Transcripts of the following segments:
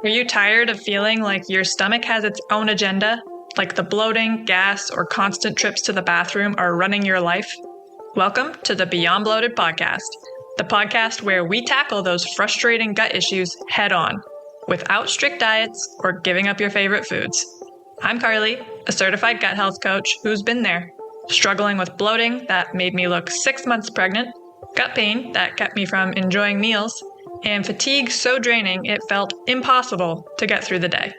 Are you tired of feeling like your stomach has its own agenda? Like the bloating, gas, or constant trips to the bathroom are running your life? Welcome to the Beyond Bloated podcast, the podcast where we tackle those frustrating gut issues head on, without strict diets or giving up your favorite foods. I'm Carly, a certified gut health coach who's been there, struggling with bloating that made me look 6 months pregnant, gut pain that kept me from enjoying meals, and fatigue so draining it felt impossible to get through the day.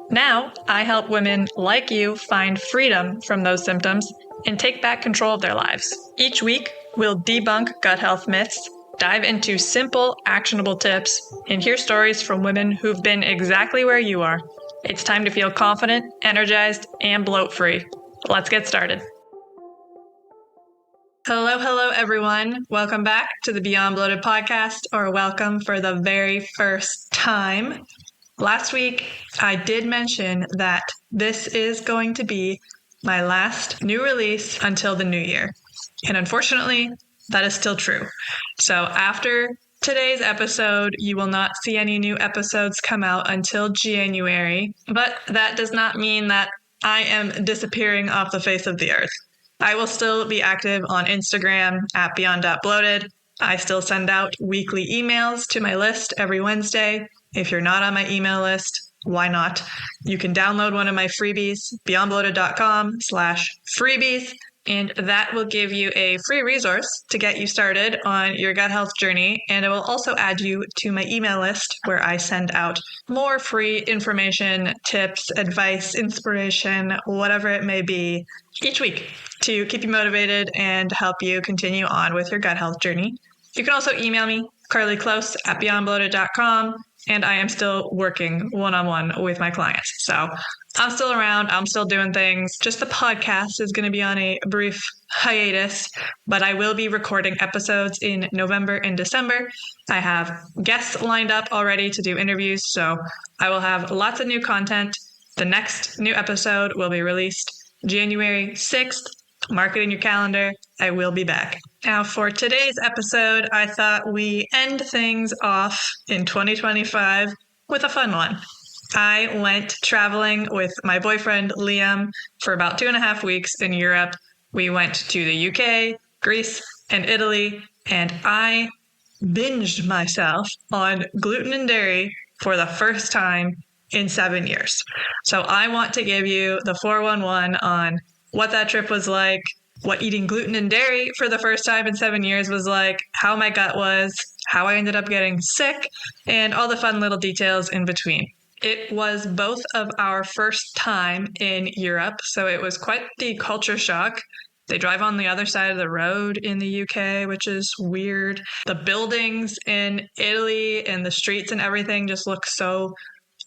Now, I help women like you find freedom from those symptoms and take back control of their lives. Each week, we'll debunk gut health myths, dive into simple, actionable tips, and hear stories from women who've been exactly where you are. It's time to feel confident, energized, and bloat-free. Let's get started. Hello, everyone. Welcome back to the Beyond Bloated podcast, or welcome for the very first time. Last week, I did mention that this is going to be my last new release until the new year. And unfortunately, that is still true. So after today's episode, you will not see any new episodes come out until January. But that does not mean that I am disappearing off the face of the earth. I will still be active on Instagram at beyond.bloated. I still send out weekly emails to my list every Wednesday. If you're not on my email list, why not? You can download one of my freebies, beyondbloated.com/freebies, and that will give you a free resource to get you started on your gut health journey. And it will also add you to my email list where I send out more free information, tips, advice, inspiration, whatever it may be, each week to keep you motivated and help you continue on with your gut health journey. You can also email me, carlyclose@beyondbloated.com. And I am still working one-on-one with my clients. So I'm still around. I'm still doing things. Just the podcast is going to be on a brief hiatus, but I will be recording episodes in November and December. I have guests lined up already to do interviews, so I will have lots of new content. The next new episode will be released January 6th. Mark it in your calendar. I will be back. Now, for today's episode, I thought we end things off in 2025 with a fun one. I went traveling with my boyfriend, Liam, for about 2.5 weeks in Europe. We went to the UK, Greece, and Italy, and I binged myself on gluten and dairy for the first time in 7 years. So I want to give you the 411 on what that trip was like, what eating gluten and dairy for the first time in 7 years was like, how my gut was, how I ended up getting sick, and all the fun little details in between. It was both of our first time in Europe, so it was quite the culture shock. They drive on the other side of the road in the UK, which is weird. The buildings in Italy and the streets and everything just look so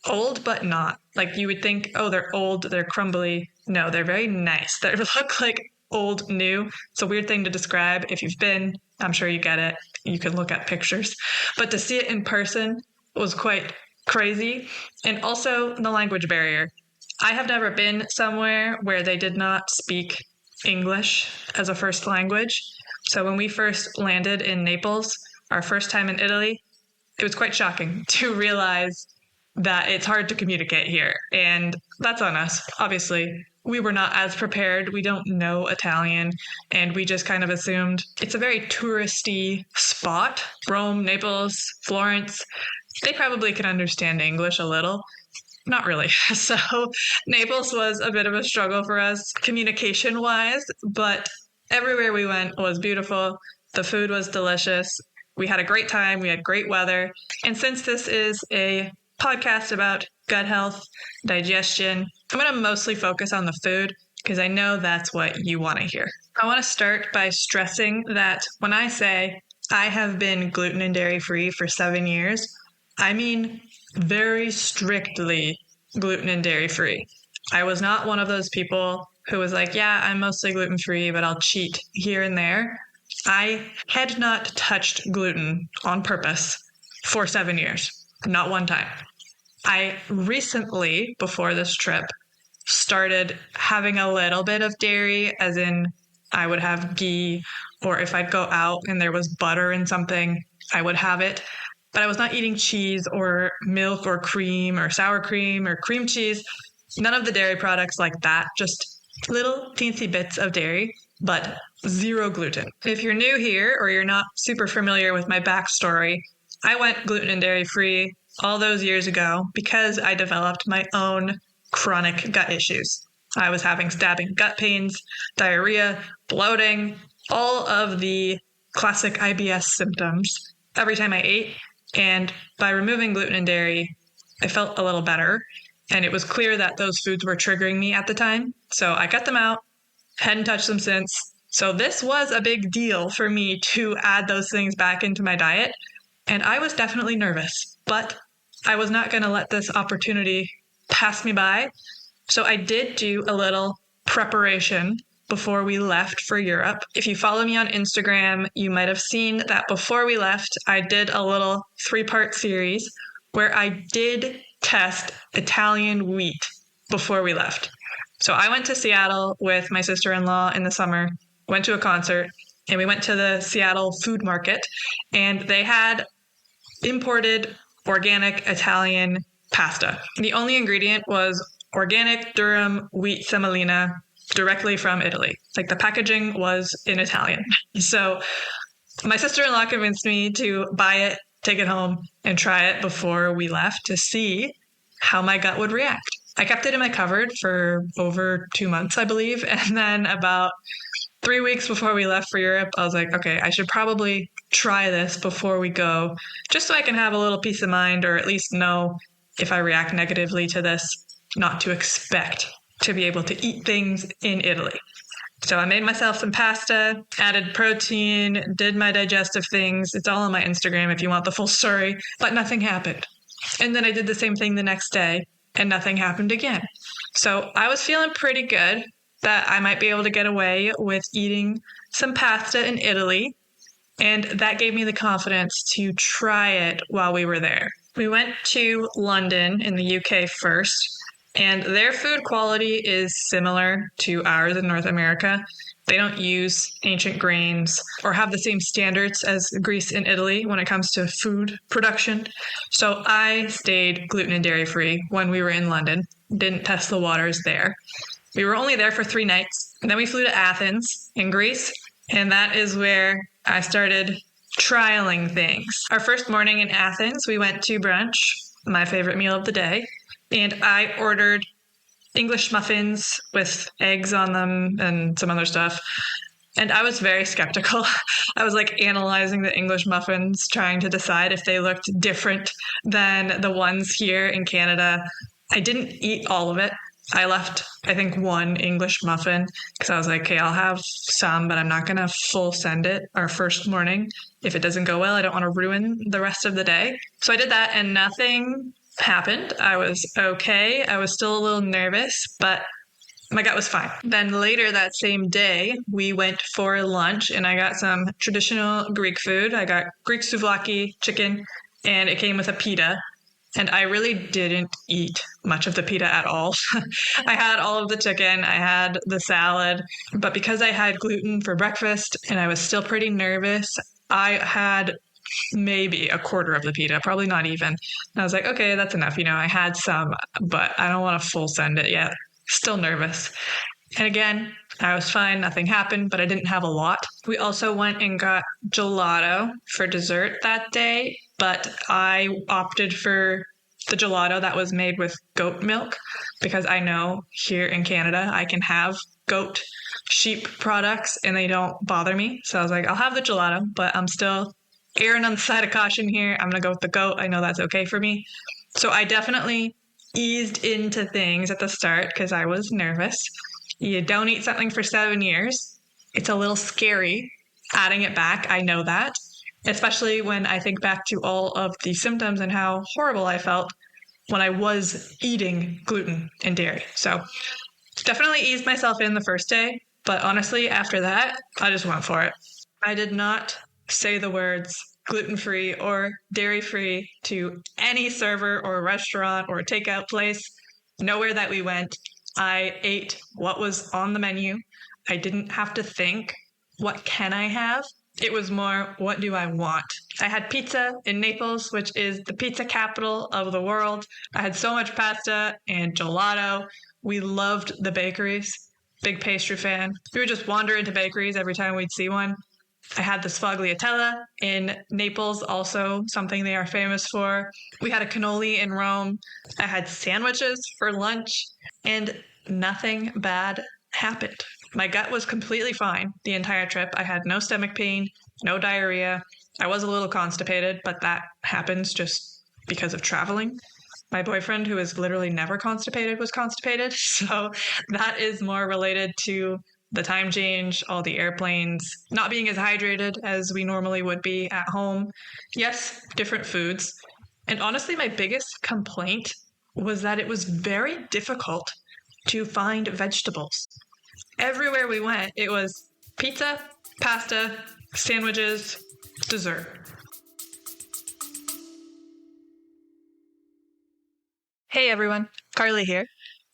old, but not. Like you would think, oh, they're old, they're crumbly. No, they're very nice. They look like old new. It's a weird thing to describe. If you've been, I'm sure you get it. You can look at pictures. But to see it in person was quite crazy. And also the language barrier. I have never been somewhere where they did not speak English as a first language. So when we first landed in Naples, our first time in Italy, it was quite shocking to realize that it's hard to communicate here. And that's on us. Obviously, we were not as prepared. We don't know Italian. And we just kind of assumed it's a very touristy spot. Rome, Naples, Florence, they probably can understand English a little. Not really. So Naples was a bit of a struggle for us communication-wise, but everywhere we went was beautiful. The food was delicious. We had a great time. We had great weather. And since this is a podcast about gut health, digestion, I'm going to mostly focus on the food because I know that's what you want to hear. I want to start by stressing that when I say I have been gluten and dairy free for 7 years, I mean very strictly gluten and dairy free. I was not one of those people who was like, yeah, I'm mostly gluten free, but I'll cheat here and there. I had not touched gluten on purpose for 7 years. Not one time. I recently, before this trip, started having a little bit of dairy, as in I would have ghee, or if I'd go out and there was butter in something, I would have it. but I was not eating cheese or milk or cream or sour cream or cream cheese. None of the dairy products like that, just little teensy bits of dairy, but zero gluten. If you're new here or you're not super familiar with my backstory, I went gluten and dairy free all those years ago because I developed my own chronic gut issues. I was having stabbing gut pains, diarrhea, bloating, all of the classic IBS symptoms every time I ate. And by removing gluten and dairy, I felt a little better. And it was clear that those foods were triggering me at the time. So I cut them out, hadn't touched them since. So this was a big deal for me to add those things back into my diet. And I was definitely nervous, but I was not going to let this opportunity pass me by. So I did do a little preparation before we left for Europe. If you follow me on Instagram, you might have seen that before we left, I did a little 3-part series where I did test Italian wheat before we left. So I went to Seattle with my sister-in-law in the summer, went to a concert, and we went to the Seattle food market, and they had imported organic Italian pasta. The only ingredient was organic durum wheat semolina directly from Italy. Like the packaging was in Italian. So my sister-in-law convinced me to buy it, take it home, and try it before we left to see how my gut would react. I kept it in my cupboard for over 2 months, I believe. And then about 3 weeks before we left for Europe, I was like, okay, I should probably try this before we go, just so I can have a little peace of mind, or at least know if I react negatively to this, not to expect to be able to eat things in Italy. So I made myself some pasta, added protein, did my digestive things. It's all on my Instagram if you want the full story, but nothing happened. And then I did the same thing the next day, and nothing happened again. So I was feeling pretty good that I might be able to get away with eating some pasta in Italy. And that gave me the confidence to try it while we were there. We went to London in the UK first, and their food quality is similar to ours in North America. They don't use ancient grains or have the same standards as Greece and Italy when it comes to food production. So I stayed gluten and dairy free when we were in London, didn't test the waters there. We were only there for 3 nights. And then we flew to Athens in Greece, and that is where I started trialing things. Our first morning in Athens, we went to brunch, my favorite meal of the day, and I ordered English muffins with eggs on them and some other stuff. And I was very skeptical. I was like analyzing the English muffins, trying to decide if they looked different than the ones here in Canada. I didn't eat all of it. I left, I think, 1 English muffin because I was like, okay, I'll have some, but I'm not going to full send it our first morning. If it doesn't go well, I don't want to ruin the rest of the day. So I did that and nothing happened. I was okay. I was still a little nervous, but my gut was fine. Then later that same day, we went for lunch and I got some traditional Greek food. I got Greek souvlaki chicken, and it came with a pita. And I really didn't eat much of the pita at all. I had all of the chicken, I had the salad, but because I had gluten for breakfast and I was still pretty nervous, I had maybe a quarter of the pita, probably not even. And I was like, okay, that's enough. I had some, but I don't want to full send it yet. Still nervous. And again, I was fine. Nothing happened, but I didn't have a lot. We also went and got gelato for dessert that day, but I opted for the gelato that was made with goat milk because I know here in Canada I can have goat, sheep products and they don't bother me. So I was like, I'll have the gelato, but I'm still erring on the side of caution here. I'm going to go with the goat. I know that's okay for me. So I definitely eased into things at the start because I was nervous. You don't eat something for 7 years. It's a little scary adding it back. I know that, especially when I think back to all of the symptoms and how horrible I felt when I was eating gluten and dairy. So definitely eased myself in the first day, but honestly, after that, I just went for it. I did not say the words gluten-free or dairy-free to any server or restaurant or takeout place. Nowhere that we went. I ate what was on the menu. I didn't have to think, what can I have? It was more, what do I want? I had pizza in Naples, which is the pizza capital of the world. I had so much pasta and gelato. We loved the bakeries. Big pastry fan. We would just wander into bakeries every time we'd see one. I had the sfogliatella in Naples, also something they are famous for. We had a cannoli in Rome. I had sandwiches for lunch, and nothing bad happened. My gut was completely fine the entire trip. I had no stomach pain, no diarrhea. I was a little constipated, but that happens just because of traveling. My boyfriend, who is literally never constipated, was constipated. So that is more related to the time change, all the airplanes, not being as hydrated as we normally would be at home. Yes, different foods. And honestly, my biggest complaint was that it was very difficult to find vegetables. Everywhere we went, it was pizza, pasta, sandwiches, dessert. Hey everyone, Carly here.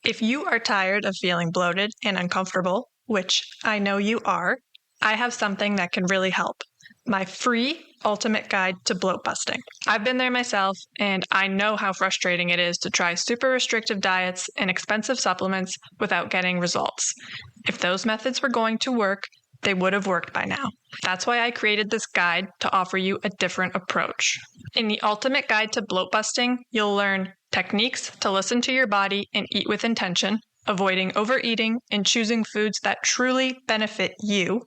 If you are tired of feeling bloated and uncomfortable, which I know you are, I have something that can really help. My free ultimate guide to bloat busting. I've been there myself, and I know how frustrating it is to try super restrictive diets and expensive supplements without getting results. If those methods were going to work, they would have worked by now. That's why I created this guide to offer you a different approach. In the Ultimate Guide to Bloat Busting, you'll learn techniques to listen to your body and eat with intention, avoiding overeating and choosing foods that truly benefit you,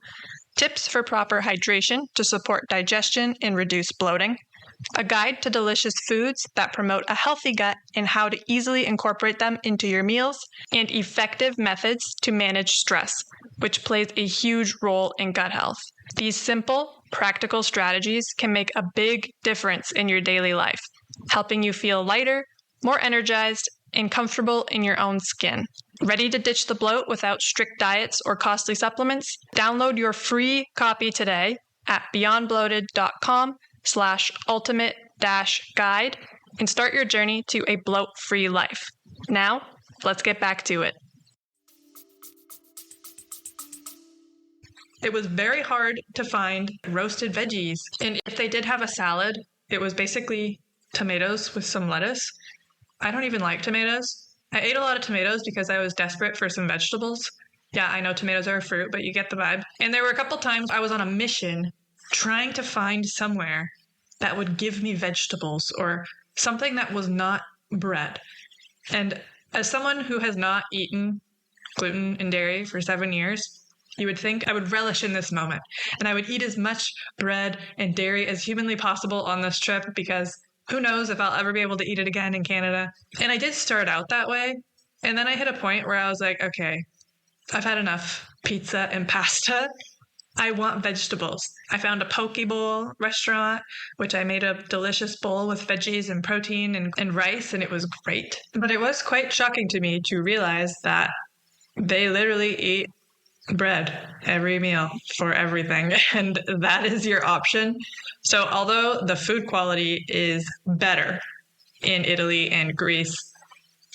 tips for proper hydration to support digestion and reduce bloating, a guide to delicious foods that promote a healthy gut and how to easily incorporate them into your meals, and effective methods to manage stress, which plays a huge role in gut health. These simple, practical strategies can make a big difference in your daily life, helping you feel lighter, more energized, and comfortable in your own skin. Ready to ditch the bloat without strict diets or costly supplements? Download your free copy today at beyondbloated.com/ultimate-guide and start your journey to a bloat-free life. Now, let's get back to it. It was very hard to find roasted veggies, and if they did have a salad, it was basically tomatoes with some lettuce. I don't even like tomatoes. I ate a lot of tomatoes because I was desperate for some vegetables. Yeah, I know tomatoes are a fruit, but you get the vibe. And there were a couple times I was on a mission trying to find somewhere that would give me vegetables or something that was not bread. And as someone who has not eaten gluten and dairy for 7 years, you would think I would relish in this moment. And I would eat as much bread and dairy as humanly possible on this trip because who knows if I'll ever be able to eat it again in Canada. And I did start out that way. And then I hit a point where I was like, okay, I've had enough pizza and pasta. I want vegetables. I found a poke bowl restaurant, which I made a delicious bowl with veggies and protein and rice, and it was great. But it was quite shocking to me to realize that they literally eat bread every meal for everything, and that is your option. So although the food quality is better in Italy and Greece,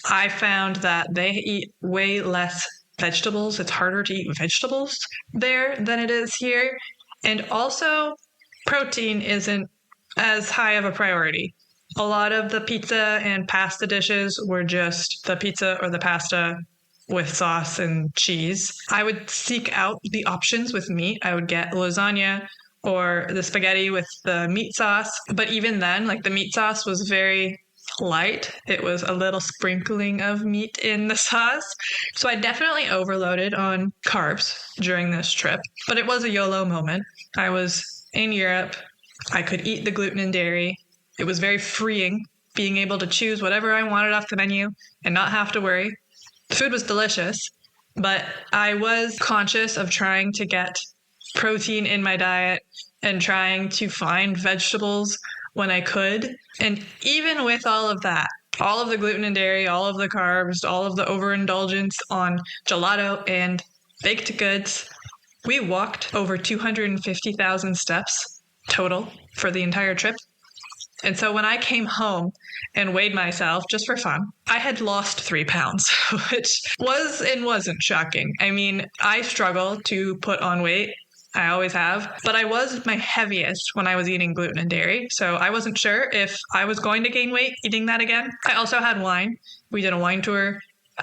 I found that they eat way less vegetables. It's harder to eat vegetables there than it is here. And also, protein isn't as high of a priority. A lot of the pizza and pasta dishes were just the pizza or the pasta with sauce and cheese. I would seek out the options with meat. I would get lasagna or the spaghetti with the meat sauce. But even then, like the meat sauce was very light. It was a little sprinkling of meat in the sauce. So I definitely overloaded on carbs during this trip, but it was a YOLO moment. I was in Europe. I could eat the gluten and dairy. It was very freeing being able to choose whatever I wanted off the menu and not have to worry. The food was delicious, but I was conscious of trying to get protein in my diet and trying to find vegetables when I could. And even with all of that, all of the gluten and dairy, all of the carbs, all of the overindulgence on gelato and baked goods, we walked over 250,000 steps total for the entire trip. And so when I came home and weighed myself just for fun, I had lost 3 pounds, which was and wasn't shocking. I mean, I struggle to put on weight I always have. But I was my heaviest when I was eating gluten and dairy. So I wasn't sure if I was going to gain weight eating that again. I also had wine. We did a wine tour.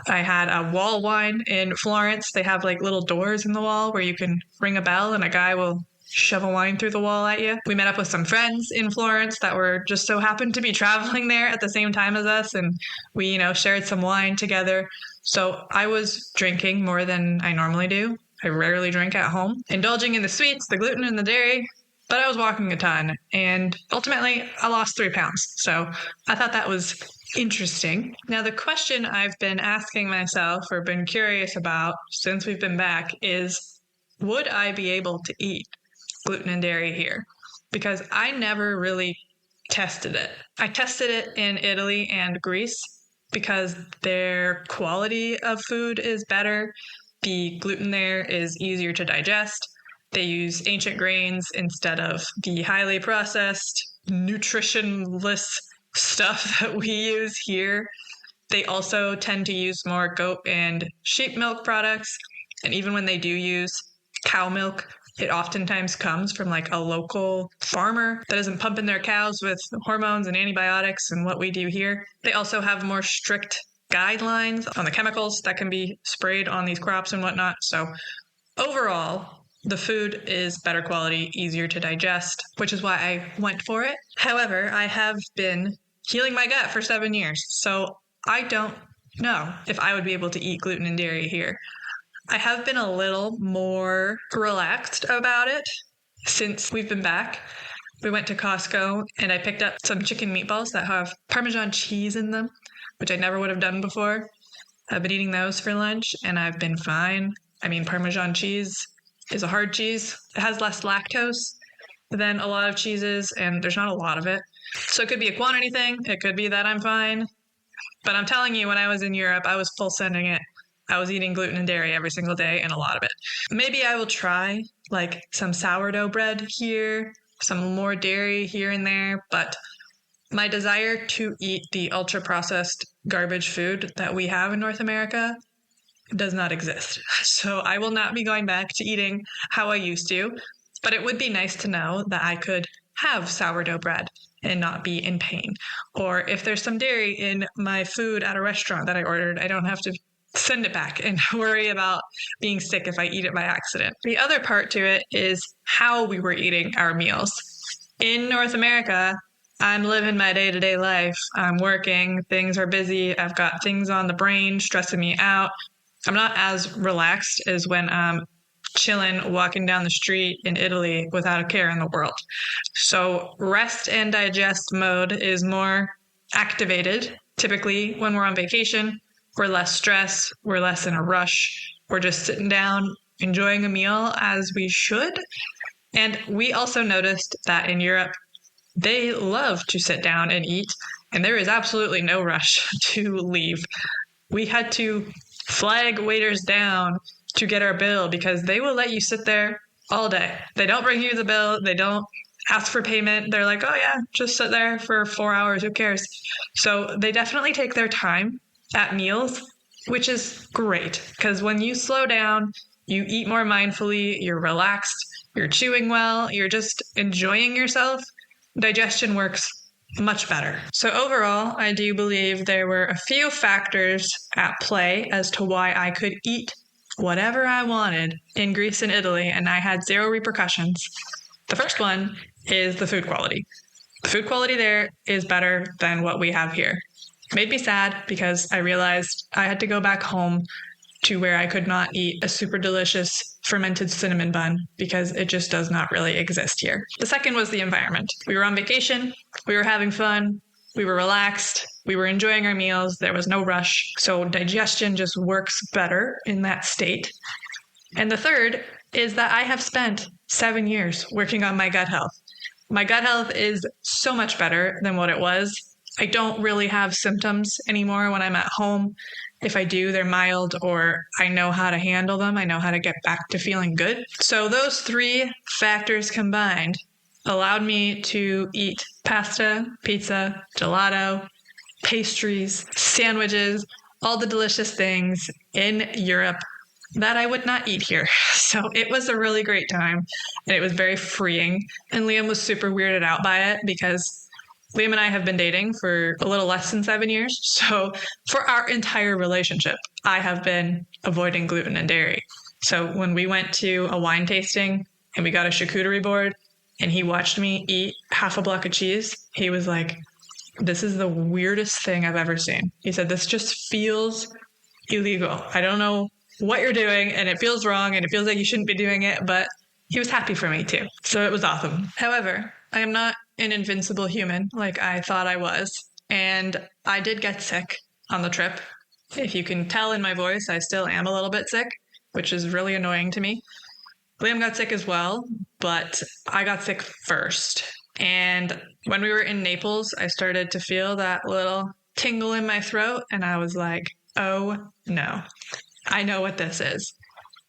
I had a wall wine in Florence. They have like little doors in the wall where you can ring a bell and a guy will shove a wine through the wall at you. We met up with some friends in Florence that were just so happened to be traveling there at the same time as us. And we, shared some wine together. So I was drinking more than I normally do. I rarely drink at home, indulging in the sweets, the gluten, and the dairy, but I was walking a ton. And ultimately, I lost 3 pounds. So I thought that was interesting. Now, the question I've been asking myself or been curious about since we've been back is, would I be able to eat gluten and dairy here? Because I never really tested it. I tested it in Italy and Greece because their quality of food is better. The gluten there is easier to digest. They use ancient grains instead of the highly processed, nutritionless stuff that we use here. They also tend to use more goat and sheep milk products. And even when they do use cow milk, it oftentimes comes from like a local farmer that isn't pumping their cows with hormones and antibiotics and what we do here. They also have more strict guidelines on the chemicals that can be sprayed on these crops and whatnot. So overall, the food is better quality, easier to digest, which is why I went for it. However, I have been healing my gut for 7 years, so I don't know if I would be able to eat gluten and dairy here. I have been a little more relaxed about it since we've been back. We went to Costco and I picked up some chicken meatballs that have Parmesan cheese in them, which I never would have done before. I've been eating those for lunch and I've been fine. I mean, Parmesan cheese is a hard cheese. It has less lactose than a lot of cheeses and there's not a lot of it. So it could be a quantity thing. It could be that I'm fine. But I'm telling you, when I was in Europe, I was full sending it. I was eating gluten and dairy every single day and a lot of it. Maybe I will try like some sourdough bread here, some more dairy here and there, but my desire to eat the ultra-processed garbage food that we have in North America does not exist. So I will not be going back to eating how I used to, but it would be nice to know that I could have sourdough bread and not be in pain. Or if there's some dairy in my food at a restaurant that I ordered, I don't have to send it back and worry about being sick if I eat it by accident. The other part to it is how we were eating our meals. In North America, I'm living my day-to-day life. I'm working, things are busy, I've got things on the brain stressing me out. I'm not as relaxed as when I'm chilling, walking down the street in Italy without a care in the world. So rest and digest mode is more activated. Typically, when we're on vacation, we're less stressed, we're less in a rush, we're just sitting down, enjoying a meal as we should. And we also noticed that in Europe, they love to sit down and eat, and there is absolutely no rush to leave. We had to flag waiters down to get our bill because they will let you sit there all day. They don't bring you the bill. They don't ask for payment. They're like, oh yeah, just sit there for 4 hours. Who cares? So they definitely take their time at meals, which is great because when you slow down, you eat more mindfully, you're relaxed, you're chewing well, you're just enjoying yourself, digestion works much better. So overall, I do believe there were a few factors at play as to why I could eat whatever I wanted in Greece and Italy, and I had zero repercussions. The first one is the food quality. The food quality there is better than what we have here. It made me sad because I realized I had to go back home to where I could not eat a super delicious fermented cinnamon bun because it just does not really exist here. The second was the environment. We were on vacation, we were having fun, we were relaxed, we were enjoying our meals, there was no rush, so digestion just works better in that state. And the third is that I have spent 7 years working on my gut health. My gut health is so much better than what it was. I don't really have symptoms anymore when I'm at home. If I do, they're mild or I know how to handle them. I know how to get back to feeling good. So those 3 factors combined allowed me to eat pasta, pizza, gelato, pastries, sandwiches, all the delicious things in Europe that I would not eat here. So it was a really great time and it was very freeing. And Liam was super weirded out by it because Liam and I have been dating for a little less than 7 years. So for our entire relationship, I have been avoiding gluten and dairy. So when we went to a wine tasting and we got a charcuterie board and he watched me eat half a block of cheese, he was like, this is the weirdest thing I've ever seen. He said, this just feels illegal. I don't know what you're doing and it feels wrong and it feels like you shouldn't be doing it, but he was happy for me too. So it was awesome. However, I am not an invincible human like I thought I was. And I did get sick on the trip. If you can tell in my voice, I still am a little bit sick, which is really annoying to me. Liam got sick as well, but I got sick first. And when we were in Naples, I started to feel that little tingle in my throat. And I was like, oh no, I know what this is.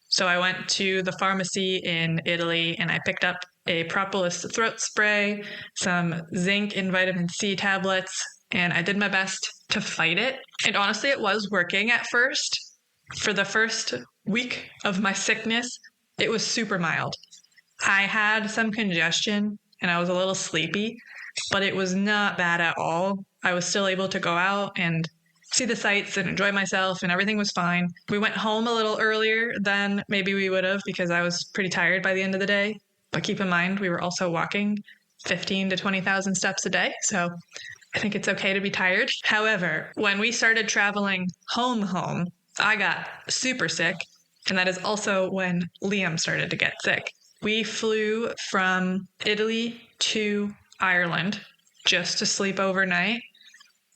So I went to the pharmacy in Italy and I picked up a propolis throat spray, some zinc and vitamin C tablets, and I did my best to fight it. And honestly, it was working at first. For the first week of my sickness, it was super mild. I had some congestion and I was a little sleepy, but it was not bad at all. I was still able to go out and see the sights and enjoy myself and everything was fine. We went home a little earlier than maybe we would have because I was pretty tired by the end of the day. But keep in mind, we were also walking 15 to 20,000 steps a day. So I think it's okay to be tired. However, when we started traveling home, I got super sick. And that is also when Liam started to get sick. We flew from Italy to Ireland just to sleep overnight.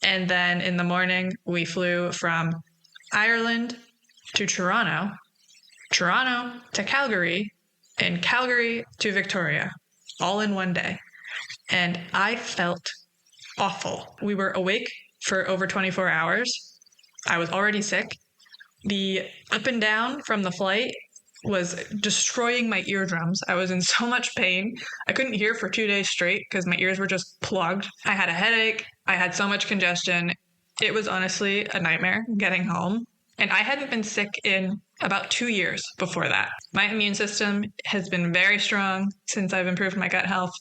And then in the morning, we flew from Ireland to Toronto to Calgary, and Calgary to Victoria, all in one day. And I felt awful. We were awake for over 24 hours. I was already sick. The up and down from the flight was destroying my eardrums. I was in so much pain. I couldn't hear for 2 days straight because my ears were just plugged. I had a headache. I had so much congestion. It was honestly a nightmare getting home. And I hadn't been sick in about 2 years before that. My immune system has been very strong since I've improved my gut health.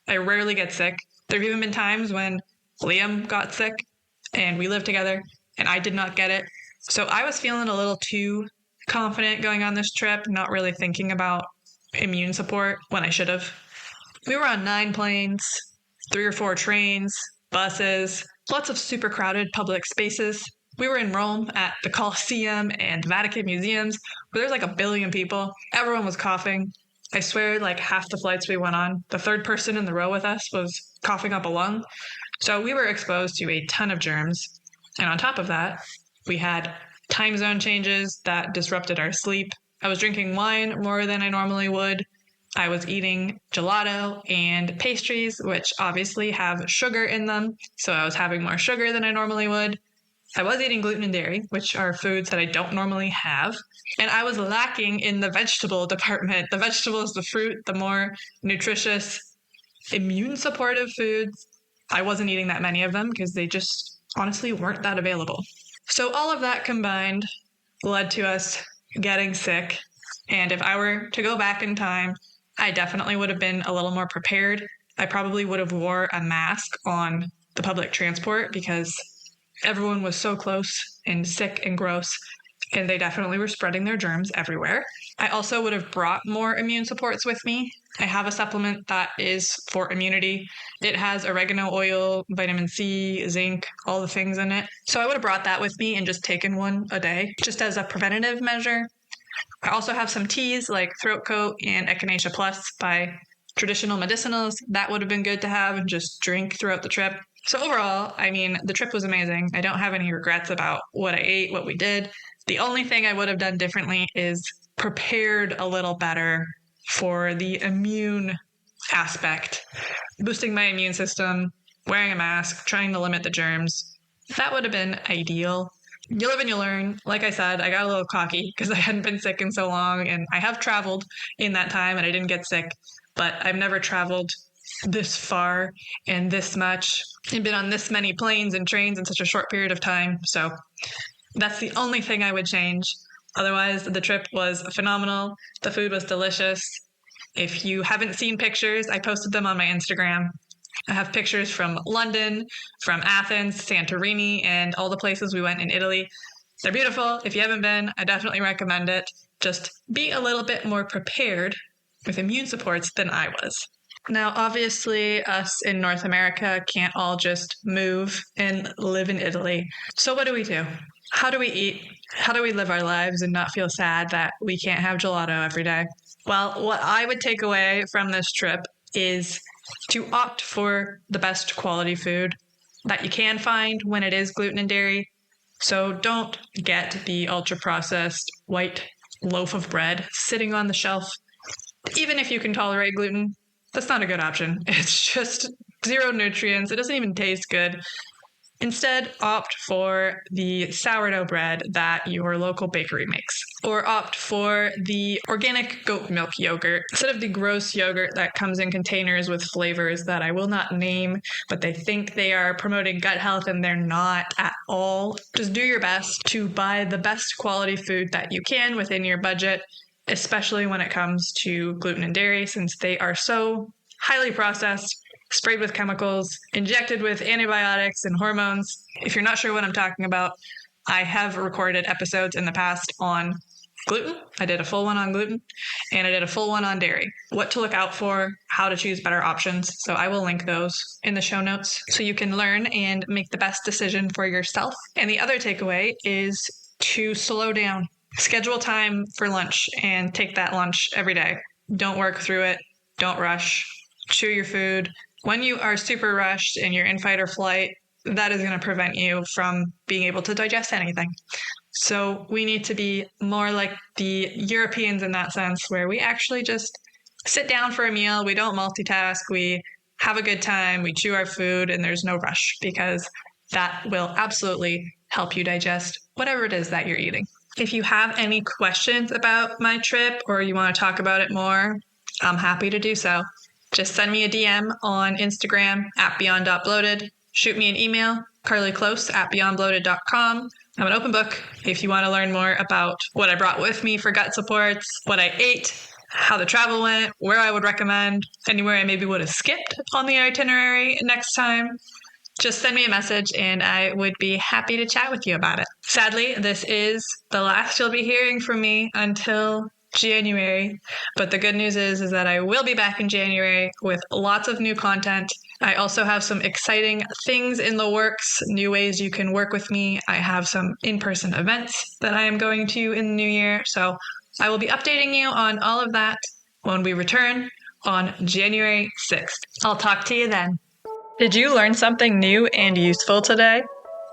I rarely get sick. There have even been times when Liam got sick and we lived together and I did not get it. So I was feeling a little too confident going on this trip, not really thinking about immune support when I should have. We were on 9 planes, 3 or 4 trains, buses, lots of super crowded public spaces. We were in Rome at the Colosseum and Vatican museums where there's like 1 billion people. Everyone was coughing. I swear like half the flights we went on, the third person in the row with us was coughing up a lung. So we were exposed to a ton of germs. And on top of that, we had time zone changes that disrupted our sleep. I was drinking wine more than I normally would. I was eating gelato and pastries, which obviously have sugar in them. So I was having more sugar than I normally would. I was eating gluten and dairy, which are foods that I don't normally have. And I was lacking in the vegetable department. The vegetables, the fruit, the more nutritious, immune supportive foods. I wasn't eating that many of them because they just honestly weren't that available. So all of that combined led to us getting sick. And if I were to go back in time, I definitely would have been a little more prepared. I probably would have wore a mask on the public transport because everyone was so close and sick and gross, and they definitely were spreading their germs everywhere. I also would have brought more immune supports with me. I have a supplement that is for immunity. It has oregano oil, vitamin C, zinc, all the things in it. So I would have brought that with me and just taken one a day, just as a preventative measure. I also have some teas like Throat Coat and Echinacea Plus by Traditional Medicinals. That would have been good to have and just drink throughout the trip. So overall, I mean, the trip was amazing. I don't have any regrets about what I ate, what we did. The only thing I would have done differently is prepared a little better for the immune aspect. Boosting my immune system, wearing a mask, trying to limit the germs. That would have been ideal. You live and you learn. Like I said, I got a little cocky because I hadn't been sick in so long, and I have traveled in that time and I didn't get sick, but I've never traveled this far and this much and been on this many planes and trains in such a short period of time. So that's the only thing I would change. Otherwise, the trip was phenomenal. The food was delicious. If you haven't seen pictures, I posted them on my Instagram. I have pictures from London, from Athens, Santorini, and all the places we went in Italy. They're beautiful. If you haven't been, I definitely recommend it. Just be a little bit more prepared with immune supports than I was. Now, obviously, us in North America can't all just move and live in Italy. So what do? How do we eat? How do we live our lives and not feel sad that we can't have gelato every day? Well, what I would take away from this trip is to opt for the best quality food that you can find when it is gluten and dairy. So don't get the ultra processed white loaf of bread sitting on the shelf. Even if you can tolerate gluten, that's not a good option. It's just zero nutrients. It doesn't even taste good. Instead, opt for the sourdough bread that your local bakery makes, or opt for the organic goat milk yogurt instead of the gross yogurt that comes in containers with flavors that I will not name, but they think they are promoting gut health and they're not at all. Just do your best to buy the best quality food that you can within your budget, especially when it comes to gluten and dairy, since they are so highly processed, sprayed with chemicals, injected with antibiotics and hormones. If you're not sure what I'm talking about, I have recorded episodes in the past on gluten. I did a full one on gluten, and I did a full one on dairy. What to look out for, how to choose better options. So I will link those in the show notes so you can learn and make the best decision for yourself. And the other takeaway is to slow down. Schedule time for lunch and take that lunch every day. Don't work through it. Don't rush. Chew your food. When you are super rushed and you're in fight or flight, that is going to prevent you from being able to digest anything. So we need to be more like the Europeans in that sense, where we actually just sit down for a meal. We don't multitask. We have a good time. We chew our food and there's no rush, because that will absolutely help you digest whatever it is that you're eating. If you have any questions about my trip or you want to talk about it more, I'm happy to do so. Just send me a DM on Instagram at beyond.bloated. Shoot me an email, carlyclose@beyondbloated.com. I'm an open book if you want to learn more about what I brought with me for gut supports, what I ate, how the travel went, where I would recommend, anywhere I maybe would have skipped on the itinerary next time. Just send me a message and I would be happy to chat with you about it. Sadly, this is the last you'll be hearing from me until January, but the good news is that I will be back in January with lots of new content. I also have some exciting things in the works, new ways you can work with me. I have some in-person events that I am going to in the new year, so I will be updating you on all of that when we return on January 6th. I'll talk to you then. Did you learn something new and useful today?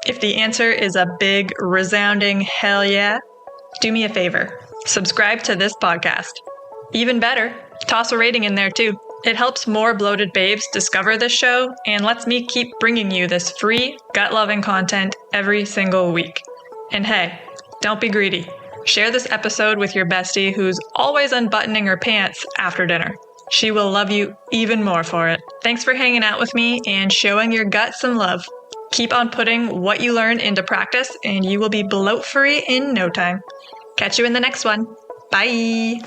If the answer is a big, resounding hell yeah, do me a favor. Subscribe to this podcast. Even better, toss a rating in there too. It helps more bloated babes discover this show and lets me keep bringing you this free, gut-loving content every single week. And hey, don't be greedy. Share this episode with your bestie who's always unbuttoning her pants after dinner. She will love you even more for it. Thanks for hanging out with me and showing your gut some love. Keep on putting what you learn into practice and you will be bloat-free in no time. Catch you in the next one. Bye.